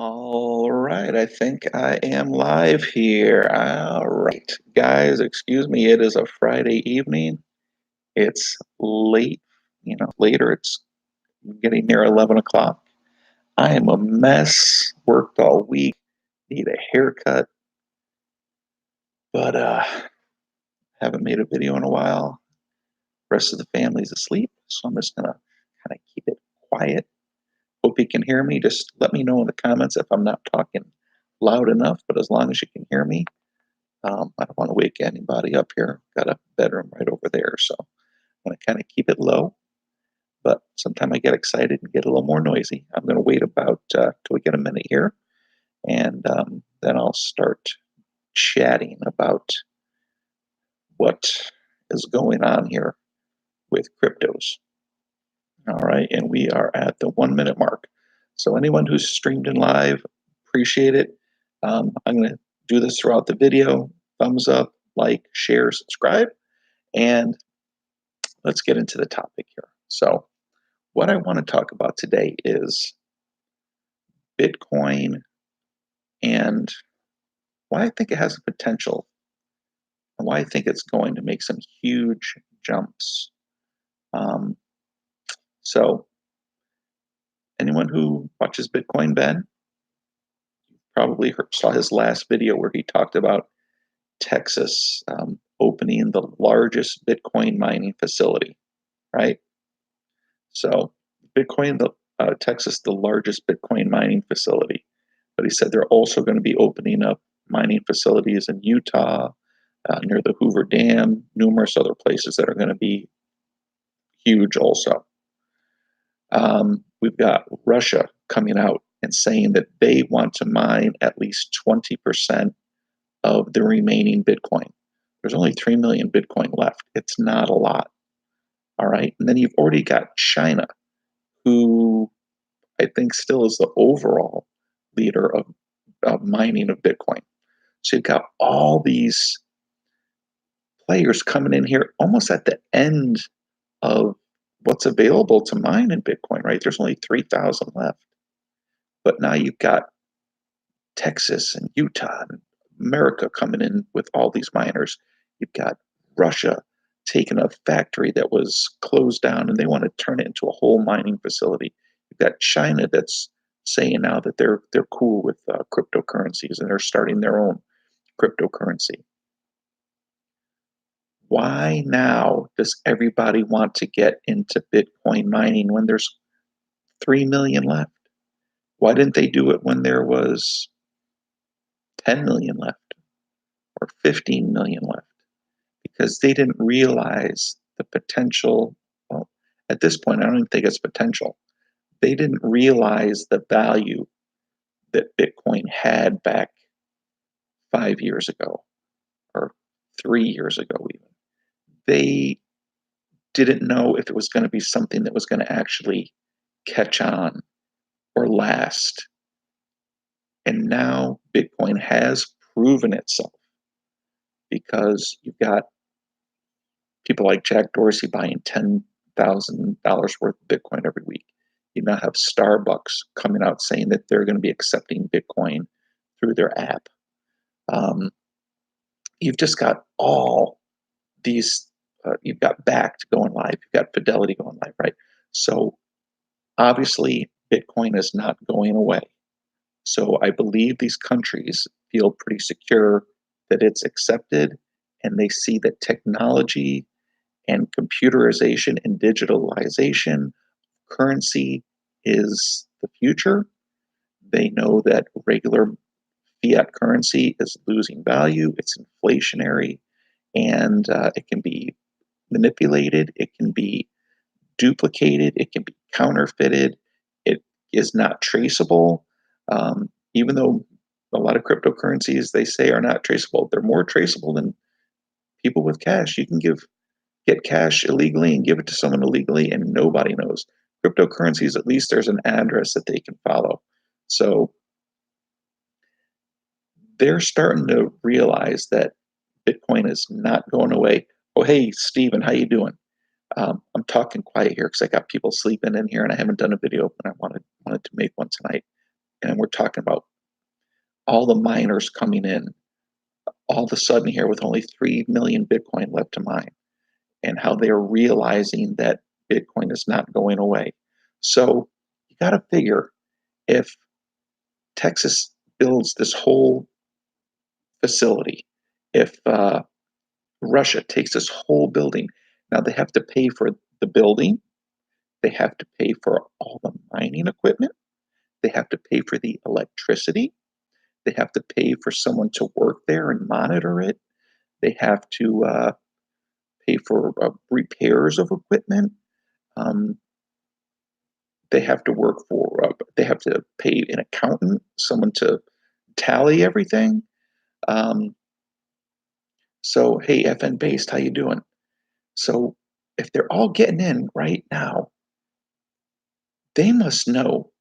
All right, I think I am live here. All right, guys, excuse me. It is a Friday evening. It's late, later. It's getting near 11 o'clock. I am a mess, worked all week, need a haircut, but haven't made a video in a while. Rest of the family's asleep, so I'm just gonna kind of keep it quiet. Hope you can hear me. Just let me know in the comments if I'm not talking loud enough, but as long as you can hear me. I don't want to wake anybody up here. Got a bedroom right over there, so I'm going to kind of keep it low. But sometimes I get excited and get a little more noisy. I'm going to wait about till we get a minute here, and then I'll start chatting about what is going on here with cryptos. All right, and we are at the 1 minute mark. So anyone who's streamed in live, appreciate it. I'm going to do this throughout the video. Thumbs up, like, share, subscribe, and let's get into the topic here. So what I want to talk about today is Bitcoin and why I think it has the potential and why I think it's going to make some huge jumps. So anyone who watches Bitcoin Ben probably saw his last video where he talked about Texas opening the largest Bitcoin mining facility, right? So Texas, the largest Bitcoin mining facility. But he said they're also going to be opening up mining facilities in Utah, near the Hoover Dam, numerous other places that are going to be huge also. We've got Russia coming out and saying that they want to mine at least 20% of the remaining Bitcoin. There's only 3 million Bitcoin left. It's not a lot. All right. And then you've already got China, who I think still is the overall leader of mining of Bitcoin. So you've got all these players coming in here almost at the end of what's available to mine in Bitcoin, right? There's only 3,000 left. But now you've got Texas and Utah and America coming in with all these miners. You've got Russia taking a factory that was closed down and they want to turn it into a whole mining facility. You've got China that's saying now that they're cool with cryptocurrencies and they're starting their own cryptocurrency. Why now does everybody want to get into Bitcoin mining when there's 3 million left? Why didn't they do it when there was 10 million left or 15 million left? Because they didn't realize the potential. Well, at this point, I don't even think it's potential. They didn't realize the value that Bitcoin had back 5 years ago or 3 years ago, even. They didn't know if it was going to be something that was going to actually catch on or last. And now Bitcoin has proven itself because you've got people like Jack Dorsey buying $10,000 worth of Bitcoin every week. You now have Starbucks coming out saying that they're going to be accepting Bitcoin through their app. You've just got all these, you've got Bakkt going live, you've got Fidelity going live, right? So obviously, Bitcoin is not going away. So I believe these countries feel pretty secure that it's accepted and they see that technology and computerization and digitalization currency is the future. They know that regular fiat currency is losing value, it's inflationary, and it can be manipulated, it can be duplicated, it can be counterfeited, it is not traceable. Even though a lot of cryptocurrencies they say are not traceable, they're more traceable than people with cash. You can get cash illegally and give it to someone illegally, and nobody knows. Cryptocurrencies, at least there's an address that they can follow. So they're starting to realize that Bitcoin is not going away. Oh, hey, Steven, how you doing? I'm talking quiet here because I got people sleeping in here, and I haven't done a video, but I wanted to make one tonight. and we're talking about all the miners coming in all of a sudden here with only 3 million Bitcoin left to mine, and how they're realizing that Bitcoin is not going away. So you got to figure, if Texas builds this whole facility, if Russia takes this whole building, now they have to pay for the building, they have to pay for all the mining equipment, they have to pay for the electricity, they have to pay for someone to work there and monitor it, they have to pay for repairs of equipment. Um, they have to work for. They have to pay an accountant, someone to tally everything. Um, so hey, FN based, how you doing? So if they're all getting in right now, they must know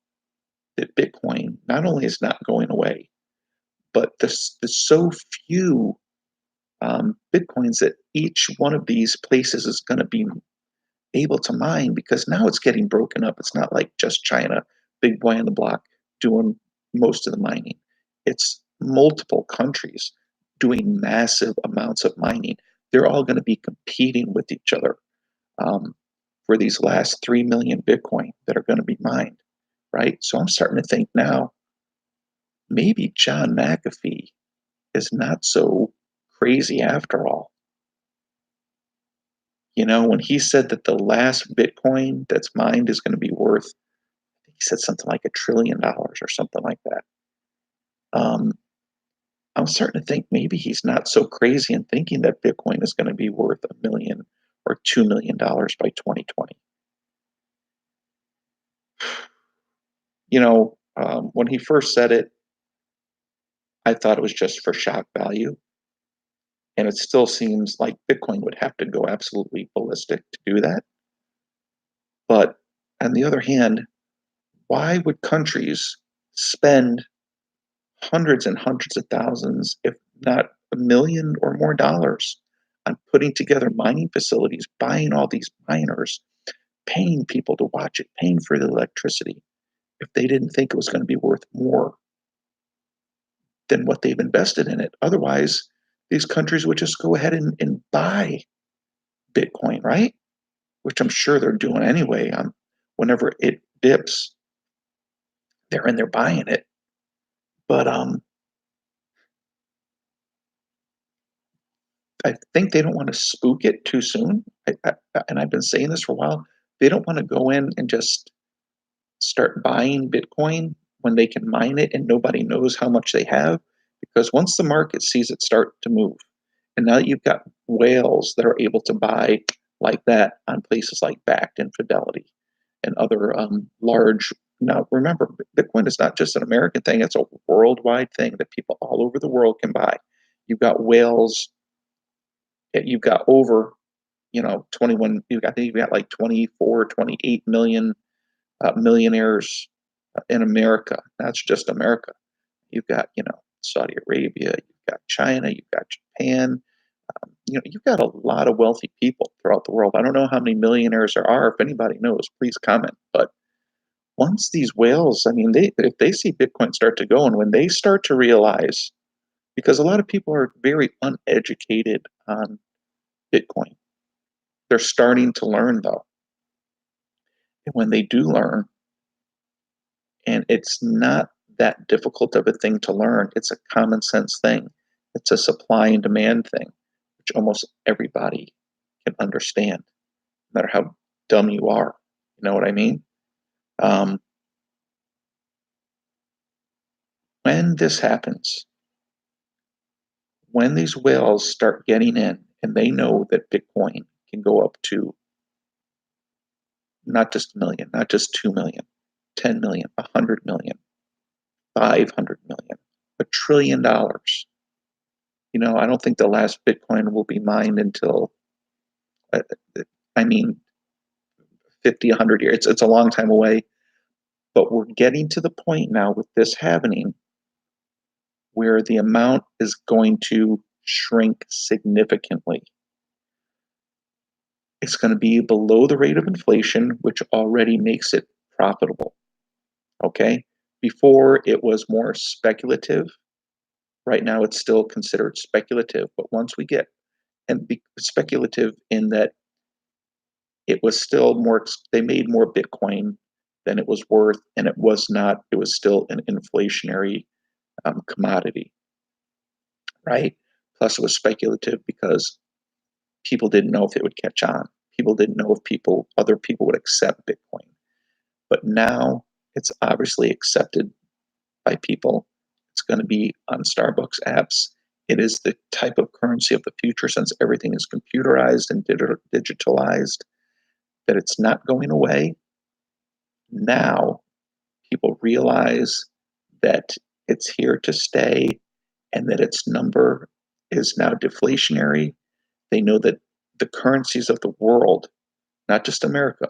that Bitcoin not only is not going away, but the so few Bitcoins that each one of these places is going to be able to mine, because now it's getting broken up. It's not like just China, big boy on the block, doing most of the mining. It's multiple countries doing massive amounts of mining. They're all going to be competing with each other um, for these last 3 million Bitcoin that are going to be mined, right? So I'm starting to think now, maybe John McAfee is not so crazy after all. You know, when he said that the last Bitcoin that's mined is going to be worth, he said something like $1 trillion or something like that. Um, I'm starting to think maybe he's not so crazy in thinking that Bitcoin is going to be worth $1 million or $2 million by 2020. You know, when he first said it, I thought it was just for shock value. And it still seems like Bitcoin would have to go absolutely ballistic to do that. But on the other hand, why would countries spend hundreds and hundreds of thousands, if not $1 million or more dollars, on putting together mining facilities, buying all these miners, paying people to watch it, paying for the electricity, if they didn't think it was going to be worth more than what they've invested in it? Otherwise, these countries would just go ahead and buy Bitcoin, right? Which I'm sure they're doing anyway. Whenever it dips, they're in there buying it. But I think they don't want to spook it too soon. And I've been saying this for a while. They don't want to go in and just start buying Bitcoin when they can mine it and nobody knows how much they have. Because once the market sees it start to move, and now you've got whales that are able to buy like that on places like Backed and Fidelity and other large. Now, remember, Bitcoin is not just an American thing, it's a worldwide thing that people all over the world can buy. You've got whales, you've got over 21, I think you've got like 24, 28 million millionaires in America. That's just America. You've got, Saudi Arabia, you've got China, you've got Japan. You've got a lot of wealthy people throughout the world. I don't know how many millionaires there are. If anybody knows, please comment. But once these whales, I mean, if they see Bitcoin start to go, and when they start to realize, because a lot of people are very uneducated on Bitcoin, they're starting to learn though. And when they do learn, and it's not that difficult of a thing to learn, it's a common sense thing. It's a supply and demand thing, which almost everybody can understand, no matter how dumb you are. You know what I mean? Um, when this happens, when these whales start getting in and they know that Bitcoin can go up to not just a million, not just 2 million, 10 million, 100 million, 500 million, $1 trillion. I don't think the last Bitcoin will be mined until, uh, I mean, 50, 100 years. It's a long time away, but we're getting to the point now with this happening where the amount is going to shrink significantly. It's going to be below the rate of inflation, which already makes it profitable. Okay. Before it was more speculative. Right now it's still considered speculative, but once we get and be speculative in that it was still more they made more Bitcoin than it was worth, and it was still an inflationary commodity, right? Plus it was speculative because people didn't know if it would catch on. People didn't know if other people would accept Bitcoin. But now it's obviously accepted by people. It's going to be on Starbucks apps. It is the type of currency of the future since everything is computerized and digitalized, that it's not going away. Now people realize that it's here to stay and that its number is now deflationary. They know that the currencies of the world, not just America,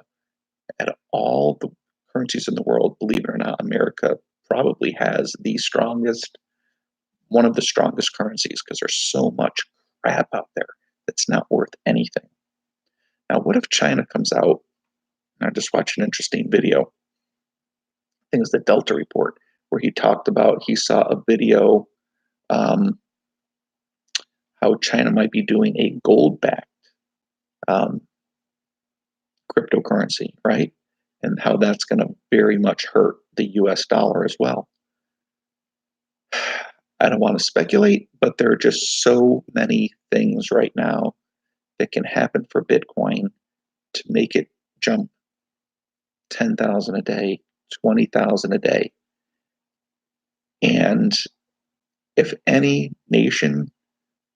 at all the currencies in the world, believe it or not, America probably has one of the strongest currencies because there's so much crap out there that's not worth anything. Now, what if China comes out? And I just watched an interesting video. I think it was the Delta Report, where he saw a video um, how China might be doing a gold backed um, cryptocurrency, right? And how that's going to very much hurt the US dollar as well. I don't want to speculate, but there are just so many things right now that can happen for Bitcoin to make it jump 10,000 a day, 20,000 a day. And if any nation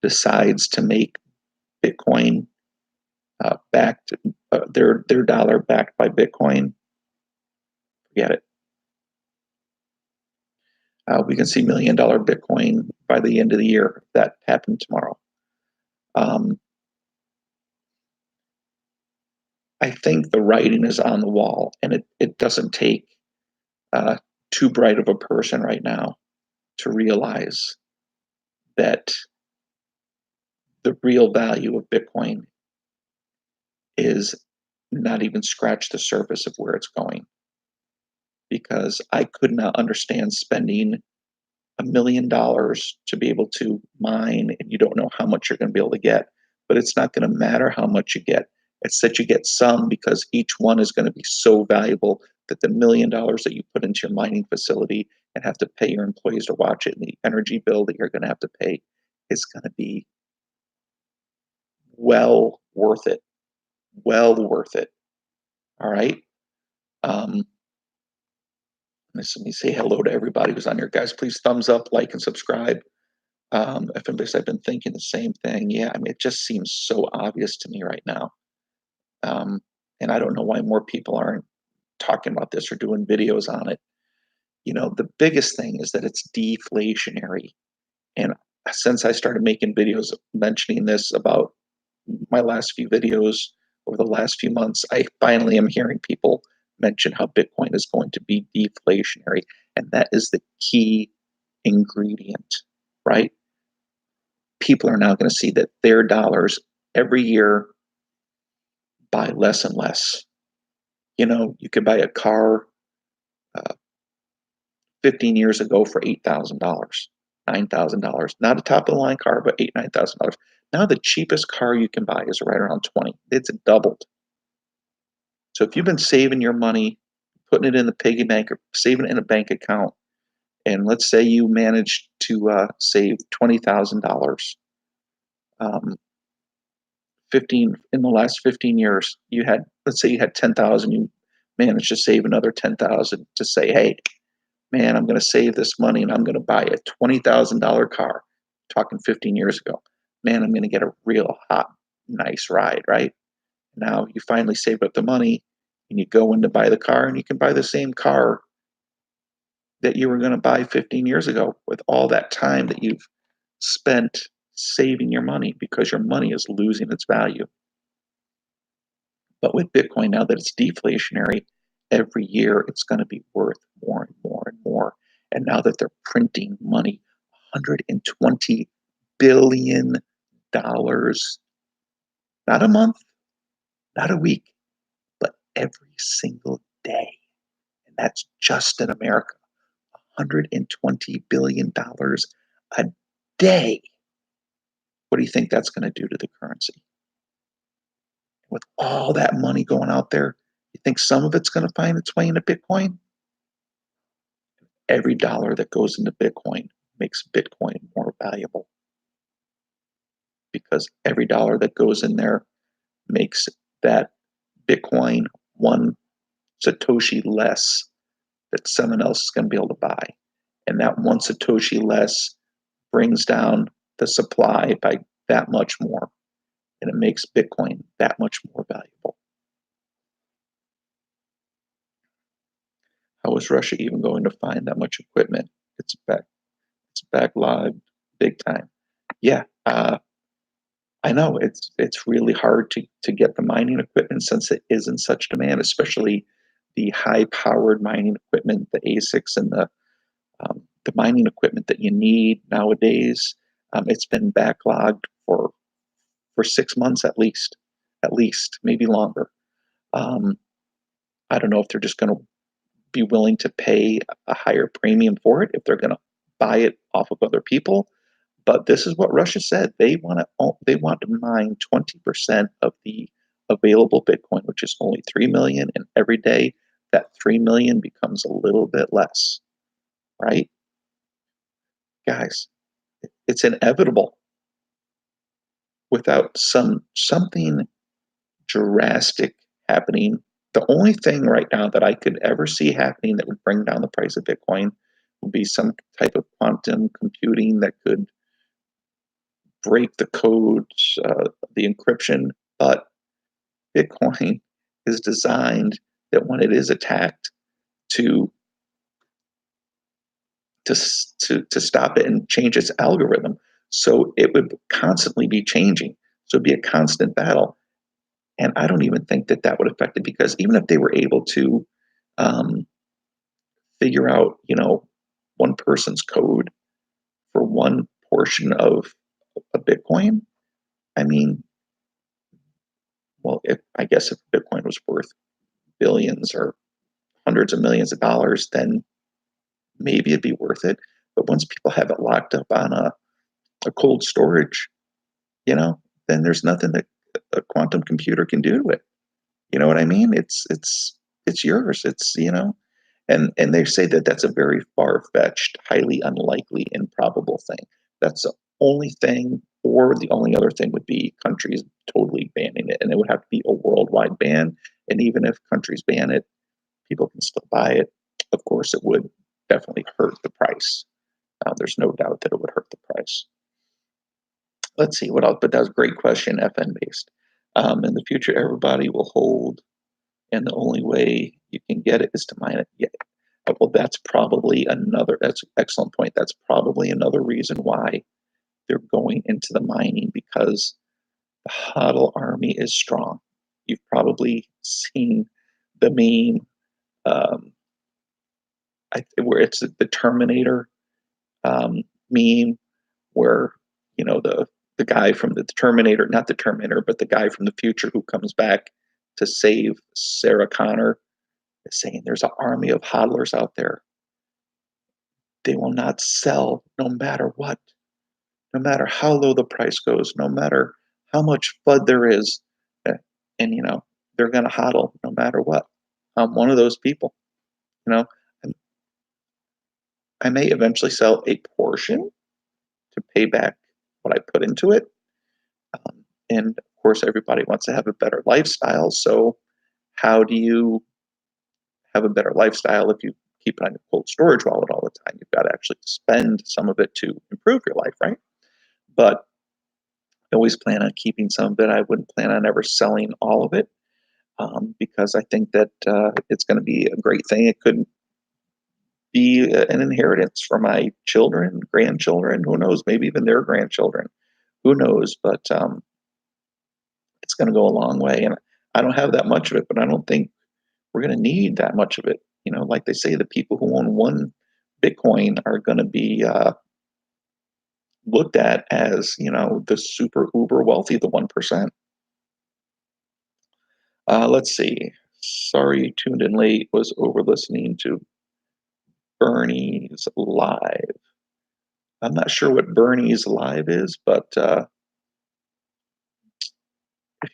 decides to make Bitcoin backed, their dollar backed by Bitcoin, forget it. We can see $1 million Bitcoin by the end of the year if that happened tomorrow. I think the writing is on the wall, and it doesn't take too bright of a person right now to realize that the real value of Bitcoin is not even scratch the surface of where it's going. Because I could not understand spending $1 million to be able to mine, and you don't know how much you're going to be able to get. But it's not going to matter how much you get. It's that you get some, because each one is going to be so valuable that the $1 million that you put into your mining facility and have to pay your employees to watch it, and the energy bill that you're going to have to pay, is going to be well worth it. Well worth it. All right. Um, let me say hello to everybody who's on here, guys. Please thumbs up, like, and subscribe. If anybody's, I've been thinking the same thing. Yeah, I mean, it just seems so obvious to me right now. And I don't know why more people aren't talking about this or doing videos on it. The biggest thing is that it's deflationary. And since I started making videos mentioning this about my last few videos over the last few months, I finally am hearing people mention how Bitcoin is going to be deflationary. And that is the key ingredient, right? People are now going to see that their dollars every year buy less and less. You could buy a car uh, 15 years ago for $8,000, $9,000. Not a top of the line car, but $8,000, $9,000. Now the cheapest car you can buy is right around 20. It's doubled. So if you've been saving your money, putting it in the piggy bank or saving it in a bank account, and let's say you managed to save $20,000, 15 in the last 15 years, let's say you had 10,000, you managed to save another 10,000 to say, hey, man, I'm going to save this money and I'm going to buy a $20,000 car. Talking 15 years ago, man, I'm going to get a real hot, nice ride, right? Now you finally saved up the money and you go in to buy the car, and you can buy the same car that you were going to buy 15 years ago with all that time that you've spent saving your money, because your money is losing its value. But with Bitcoin, now that it's deflationary, every year it's going to be worth more and more and more. And now that they're printing money, $120 billion, not a month, not a week, but every single day. And that's just in America. $120 billion a day. What do you think that's going to do to the currency? With all that money going out there, you think some of it's going to find its way into Bitcoin? Every dollar that goes into Bitcoin makes Bitcoin more valuable because every dollar that goes in there makes that Bitcoin one Satoshi less that someone else is going to be able to buy. And that one Satoshi less brings down the supply by that much more. And it makes Bitcoin that much more valuable. How is Russia even going to find that much equipment? It's backlogged big time. Yeah, I know it's really hard to get the mining equipment since it is in such demand, especially the high-powered mining equipment, the ASICs and the mining equipment that you need nowadays. It's been backlogged for 6 months at least maybe longer. Um, I don't know if they're just going to be willing to pay a higher premium for it, if they're going to buy it off of other people. But this is what Russia said. They want to mine 20% of the available Bitcoin, which is only 3 million, and every day that 3 million becomes a little bit less, right? Guys, it's inevitable without something drastic happening. The only thing right now that I could ever see happening that would bring down the price of Bitcoin would be some type of quantum computing that could break the codes, the encryption. But Bitcoin is designed that when it is attacked to to stop it and change its algorithm. So it would constantly be changing. So it'd be a constant battle. And I don't even think that that would affect it because even if they were able to um, figure out, one person's code for one portion of a Bitcoin, I mean, well, if I guess if Bitcoin was worth billions or hundreds of millions of dollars, then maybe it'd be worth it. But once people have it locked up on a cold storage, then there's nothing that a quantum computer can do to it. You know what I mean? It's yours. And they say that that's a very far-fetched, highly unlikely, improbable thing. That's the only thing, or the only other thing would be countries totally banning it, and it would have to be a worldwide ban. And even if countries ban it, people can still buy it. Of course, it would definitely hurt the price. There's no doubt that it would hurt the price. Let's see what else. But that was a great question, FN based. In the future, everybody will hold, and the only way you can get it is to mine it. Yeah. Well, that's an excellent point. That's probably another reason why they're going into the mining because the HODL army is strong. You've probably seen the meme where it's the Terminator meme, where the guy from the Terminator, not the Terminator, but the guy from the future who comes back to save Sarah Connor, is saying there's an army of hodlers out there. They will not sell no matter what, no matter how low the price goes, no matter how much FUD there is, uh, and they're going to hodl no matter what. I'm one of those people. You know, I may eventually sell a portion to pay back what I put into it. And of course, everybody wants to have a better lifestyle. So, how do you have a better lifestyle if you keep it on your cold storage wallet all the time? You've got to actually spend some of it to improve your life, right? But I always plan on keeping some of it. I wouldn't plan on ever selling all of it because I think that it's going to be a great thing. It could be an inheritance for my children, grandchildren, who knows, maybe even their grandchildren, who knows, but it's going to go a long way. And I don't have that much of it, but I don't think we're going to need that much of it. Like they say, the people who own one Bitcoin are going to be looked at as, the super uber wealthy, the 1%. Let's see. Sorry, tuned in late, was over listening to Bernie's Live. I'm not sure what Bernie's Live is, but if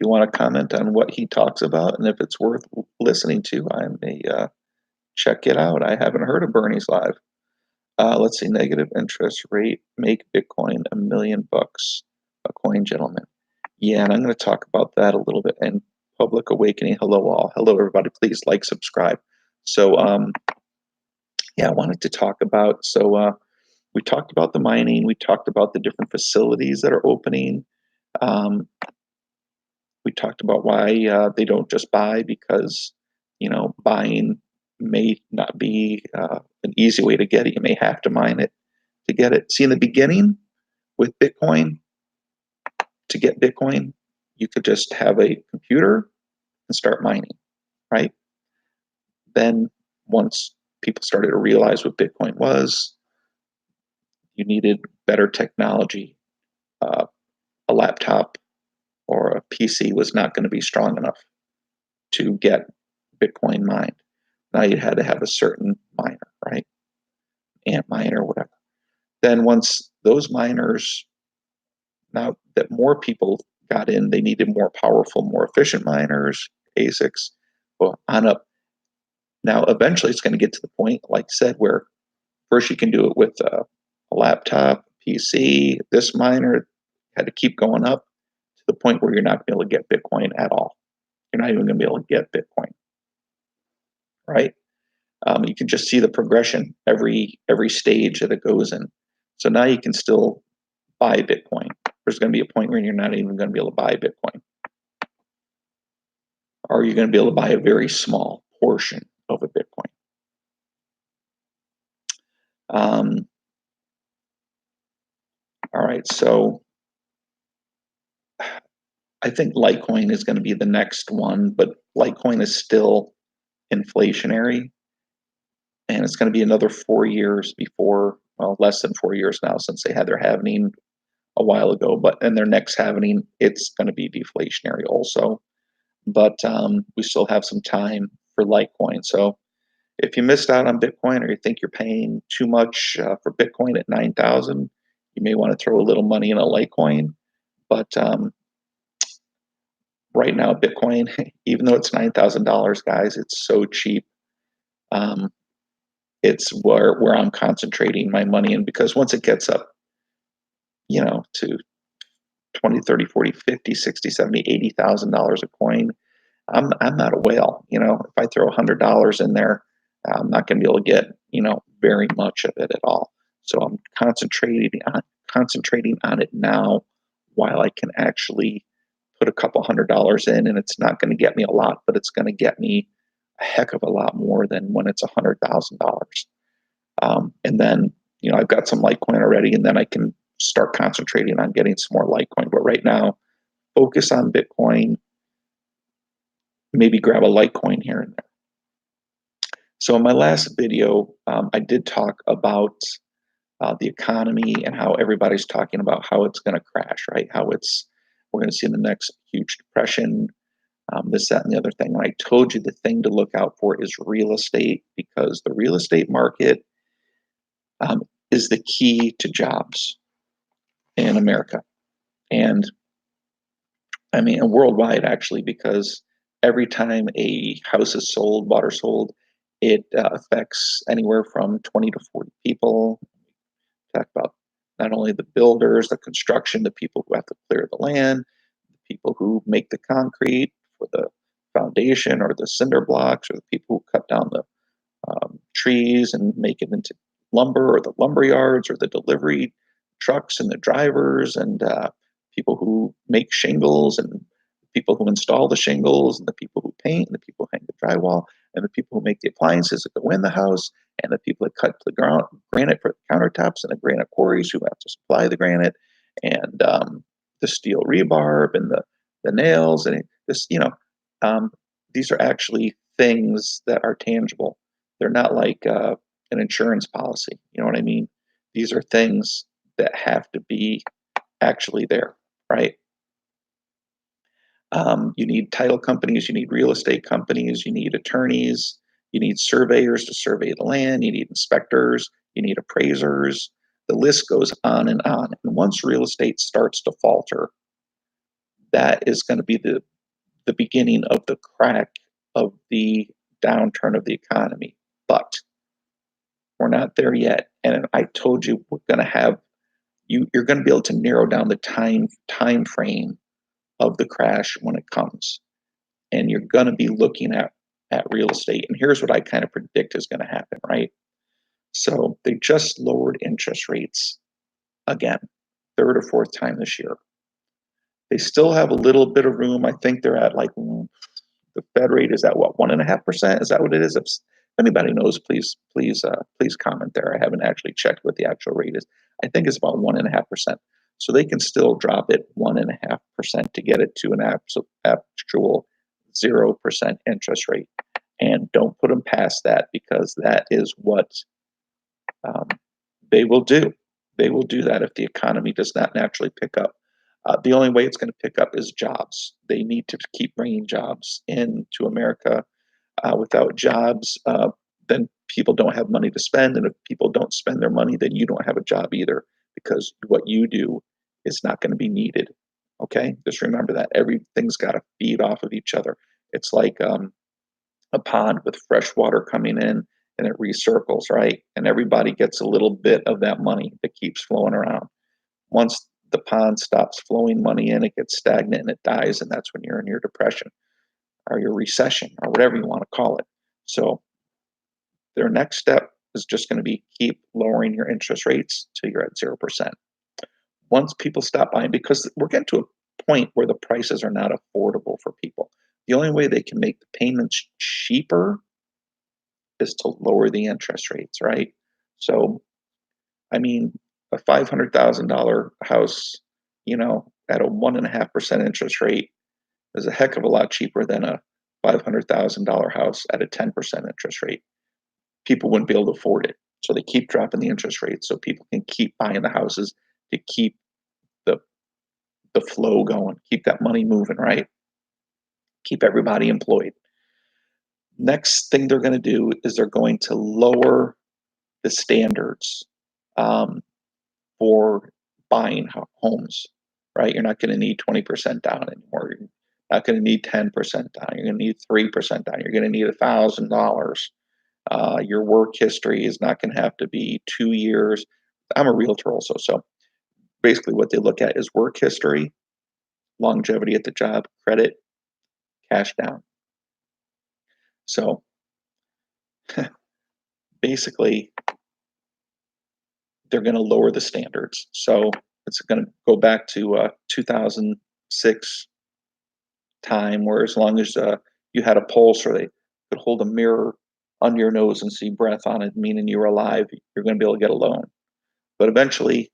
you want to comment on what he talks about and if it's worth listening to, I may check it out. I haven't heard of Bernie's Live. Let's see, negative interest rate, make Bitcoin $1 million a coin, gentlemen. Yeah, and I'm going to talk about that a little bit. And Public Awakening, hello all. Hello everybody, please like, subscribe. So yeah, I wanted to talk about, we talked about the mining, we talked about the different facilities that are opening. We talked about why they don't just buy, because, buying may not be an easy way to get it. You may have to mine it to get it. See, in the beginning with Bitcoin, to get Bitcoin, you could just have a computer and start mining, right? Then once people started to realize what Bitcoin was, you needed better technology. A laptop or a PC was not going to be strong enough to get Bitcoin mined. Now you had to have a certain miner, right? Ant miner, whatever. Then once those miners, now that more people got in, they needed more powerful, more efficient miners, ASICs, well, on up. Now, eventually it's going to get to the point, like I said, where first you can do it with a laptop, PC, this miner had to keep going up to the point where you're not going to be able to get Bitcoin at all. You're not even going to be able to get Bitcoin, right? You can just see the progression every stage that it goes in. So now you can still buy Bitcoin. There's going to be a point where you're not even going to be able to buy Bitcoin, or you're going to be able to buy a very small portion of a Bitcoin. All right, so I think Litecoin is going to be the next one, but Litecoin is still inflationary, and it's going to be another 4 years before, well, less than 4 years now, since they had their halving a while ago, but in their next halving, it's going to be deflationary also. But we still have some time for Litecoin. So if you missed out on Bitcoin, or you think you're paying too much for Bitcoin at 9,000, you may want to throw a little money in a Litecoin. But right now, Bitcoin, even though it's $9,000, guys, it's so cheap. It's where I'm concentrating my money in, because once it gets up, to 20, 30, 40, 50, 60, 70, $80,000 a coin, I'm not a whale. If I throw $100 in there, I'm not going to be able to get, very much of it at all. So I'm concentrating on it now, while I can actually put a couple $100 in, and it's not going to get me a lot, but it's going to get me a heck of a lot more than when it's $100,000. And then, I've got some Litecoin already, and then I can start concentrating on getting some more Litecoin. But right now, focus on Bitcoin, maybe grab a Litecoin here and there. So in my last video, I did talk about the economy and how everybody's talking about how it's going to crash, right? We're going to see the next huge depression, this, that, and the other thing. And I told you the thing to look out for is real estate, because the real estate market is the key to jobs in America. And I mean, worldwide, actually, because every time a house is sold, bought or sold, it affects anywhere from 20 to 40 people. Talk about not only the builders, the construction, the people who have to clear the land, the people who make the concrete for the foundation or the cinder blocks, or the people who cut down the trees and make it into lumber, or the lumber yards, or the delivery trucks and the drivers, and people who make shingles, and people who install the shingles, and the people who paint, and the people who hang the drywall, and the people who make the appliances that go in the house, and the people that cut the granite for the countertops, and the granite quarries who have to supply the granite, and the steel rebarb, and the nails, and this, these are actually things that are tangible. They're not like an insurance policy. You know what I mean? These are things that have to be actually there, right? You need title companies, you need real estate companies, you need attorneys, You need surveyors to survey the land, you need inspectors, you need appraisers. The list goes on and on. And once real estate starts to falter, that is going to be the beginning of the crack of the downturn of the economy. But we're not there yet. And I told you we're going to have you're going to be able to narrow down the time frame of the crash when it comes. And you're going to be looking at real estate. And here's what I kind of predict is going to happen, right? So they just lowered interest rates again, third or fourth time this year. They still have a little bit of room. I think they're at like the Fed rate is at what, 1.5%? Is that what it is? If anybody knows, please comment there. I haven't actually checked what the actual rate is. I think it's about 1.5%. So they can still drop it 1.5% to get it to an actual 0% interest rate. And don't put them past that, because that is what um, they will do. They will do that if the economy does not naturally pick up. The only way it's going to pick up is jobs. They need to keep bringing jobs into America. Without jobs, then people don't have money to spend. And if people don't spend their money, then you don't have a job either, because what you do is not going to be needed. Okay? Just remember that. Everything's got to feed off of each other. It's like a pond with fresh water coming in, and it recircles, right? And everybody gets a little bit of that money that keeps flowing around. Once the pond stops flowing money in, it gets stagnant and it dies, and that's when you're in your depression or your recession or whatever you want to call it. So their next step is just going to be keep lowering your interest rates till you're at 0%. Once people stop buying, because we're getting to a point where the prices are not affordable for people. The only way they can make the payments cheaper is to lower the interest rates, right? So, I mean, a $500,000 house, at a 1.5% interest rate is a heck of a lot cheaper than a $500,000 house at a 10% interest rate. People wouldn't be able to afford it. So they keep dropping the interest rate so people can keep buying the houses to keep the the flow going, keep that money moving, right? Keep everybody employed. Next thing they're going to do is they're going to lower the standards um, for buying homes, right? You're not going to need 20% down anymore. You're not going to need 10% down. You're going to need 3% down. You're going to need $1,000. Your work history is not going to have to be 2 years. I'm a realtor also, so basically what they look at is work history, longevity at the job, credit, cash down. So basically, they're going to lower the standards. So it's going to go back to 2006 time, where as long as you had a pulse, or they could hold a mirror under your nose and see breath on it, meaning you were alive, you're going to be able to get a loan. But eventually,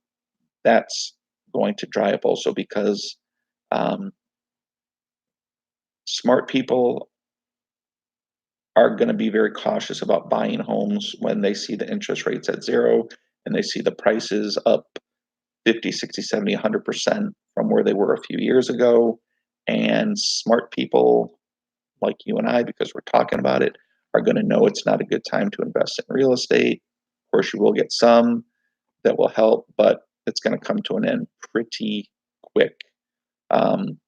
that's going to dry up also, because um, smart people are going to be very cautious about buying homes when they see the interest rates at zero and they see the prices up 50, 60, 70, 100% from where they were a few years ago. And smart people like you and I, because we're talking about it, are going to know it's not a good time to invest in real estate. Of course, you will get some that will help, but it's going to come to an end pretty quick, because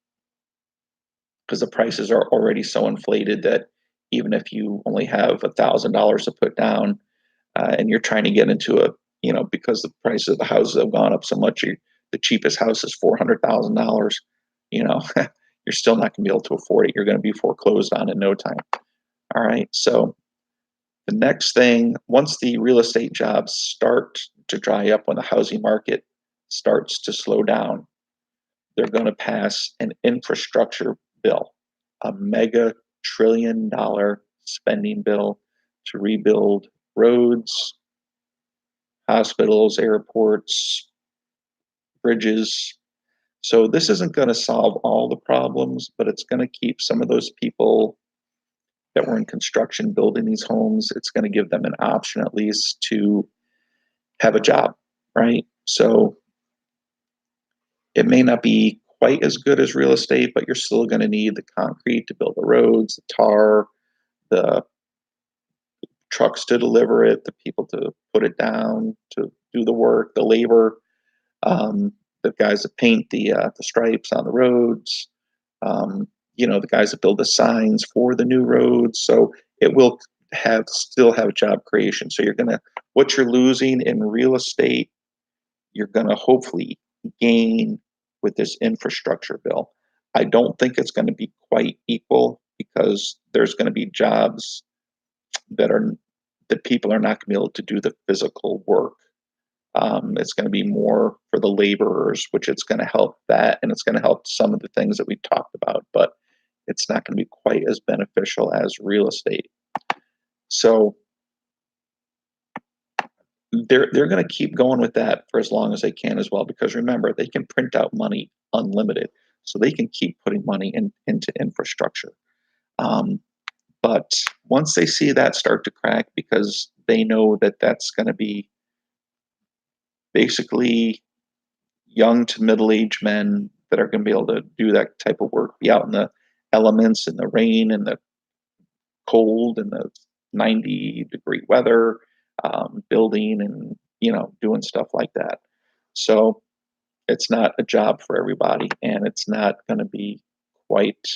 the prices are already so inflated that even if you only have $1,000 to put down, and you're trying to get into because the prices of the houses have gone up so much, the cheapest house is $400,000. You're still not going to be able to afford it. You're going to be foreclosed on in no time. All right. So the next thing, once the real estate jobs start to dry up, when the housing market starts to slow down, they're going to pass an infrastructure bill, a mega $1 trillion spending bill to rebuild roads, hospitals, airports, bridges. So this isn't going to solve all the problems, but it's going to keep some of those people that were in construction building these homes, it's going to give them an option at least to have a job, right? So it may not be quite as good as real estate, but you're still going to need the concrete to build the roads, the tar, the trucks to deliver it, the people to put it down, to do the work, the labor, um, the guys that paint the stripes on the roads, the guys that build the signs for the new roads. So it will still have job creation. So what you're losing in real estate, you're gonna hopefully gain with this infrastructure bill. I don't think it's going to be quite equal because there's going to be jobs that are that people are not going to be able to do the physical work. It's going to be more for the laborers, which it's going to help that, and it's going to help some of the things that we talked about, but it's not going to be quite as beneficial as real estate. So they're going to keep going with that for as long as they can as well, because remember, they can print out money unlimited, so they can keep putting money into infrastructure. Um, but once they see that start to crack, because they know that that's going to be basically young to middle-aged men that are going to be able to do that type of work, be out in the elements, in the rain and the cold and the 90-degree weather, building and doing stuff like that. So it's not a job for everybody, and it's not going to be quite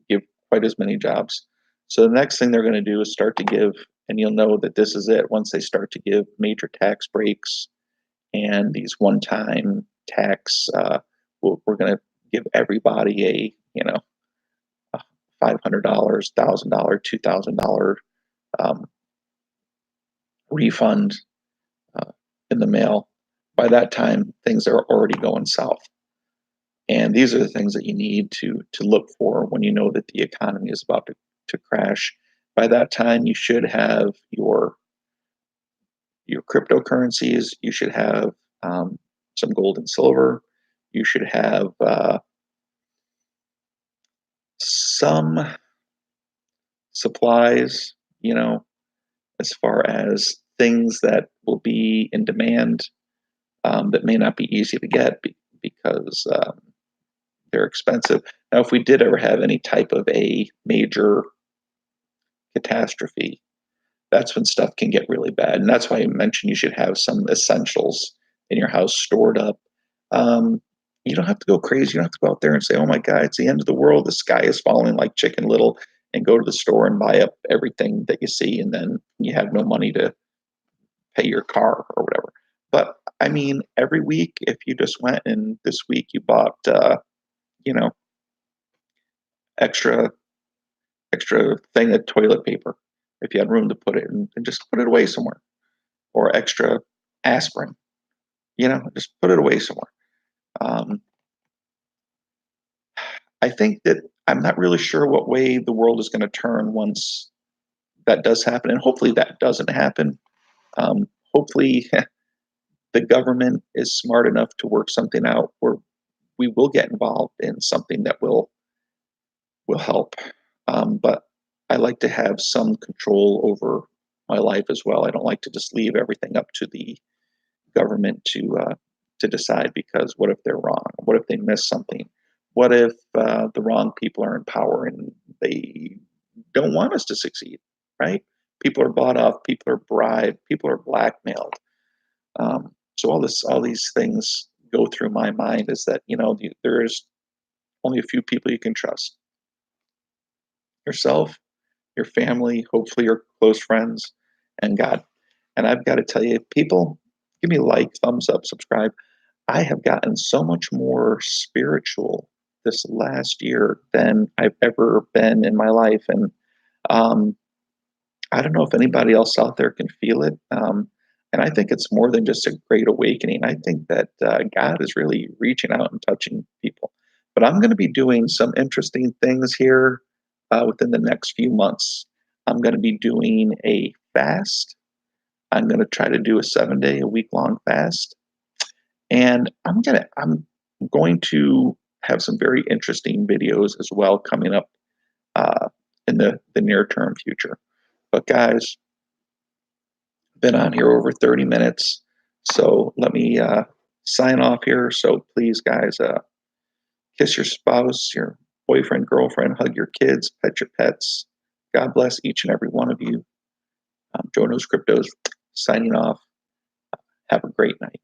give quite as many jobs. So the next thing they're going to do is start to give, and you'll know that this is it once they start to give major tax breaks and these one-time tax. We're going to give everybody a $500, $1,000, $2,000 refund in the mail. By that time, things are already going south. And these are the things that you need to look for when you know that the economy is about to crash. By that time, you should have your cryptocurrencies. You should have some gold and silver. You should have some supplies, as far as things that will be in demand, that may not be easy to get because they're expensive. Now, if we did ever have any type of a major catastrophe, that's when stuff can get really bad. And that's why I mentioned you should have some essentials in your house stored up. Um, you don't have to go crazy. You don't have to go out there and say, oh my God, it's the end of the world. The sky is falling like Chicken Little, and go to the store and buy up everything that you see. And then you have no money to pay your car or whatever. But I mean, every week, if you just went and this week you bought, you know, extra thing of toilet paper, if you had room to put it and just put it away somewhere, or extra aspirin, just put it away somewhere. Um, I think that I'm not really sure what way the world is going to turn once that does happen, and hopefully that doesn't happen. Hopefully, the government is smart enough to work something out where we will get involved in something that will help. But I like to have some control over my life as well. I don't like to just leave everything up to the government to decide, because what if they're wrong? What if they miss something? What if the wrong people are in power and they don't want us to succeed? Right? People are bought off. People are bribed. People are blackmailed. So all these things go through my mind, is that there's only a few people you can trust: yourself, your family, hopefully your close friends, and God. And I've got to tell you, people, give me a like, thumbs up, subscribe. I have gotten so much more spiritual this last year than I've ever been in my life. And um, I don't know if anybody else out there can feel it. And I think it's more than just a great awakening. I think that God is really reaching out and touching people. But I'm going to be doing some interesting things here within the next few months. I'm going to be doing a fast. I'm going to try to do a 7-day, a week-long fast, and I'm going to have some very interesting videos as well coming up in the near term future. But guys, been on here over 30 minutes, so let me sign off here. So please, guys, kiss your spouse, your boyfriend, girlfriend, hug your kids, pet your pets. God bless each and every one of you. Joe Knows Cryptos signing off. Have a great night.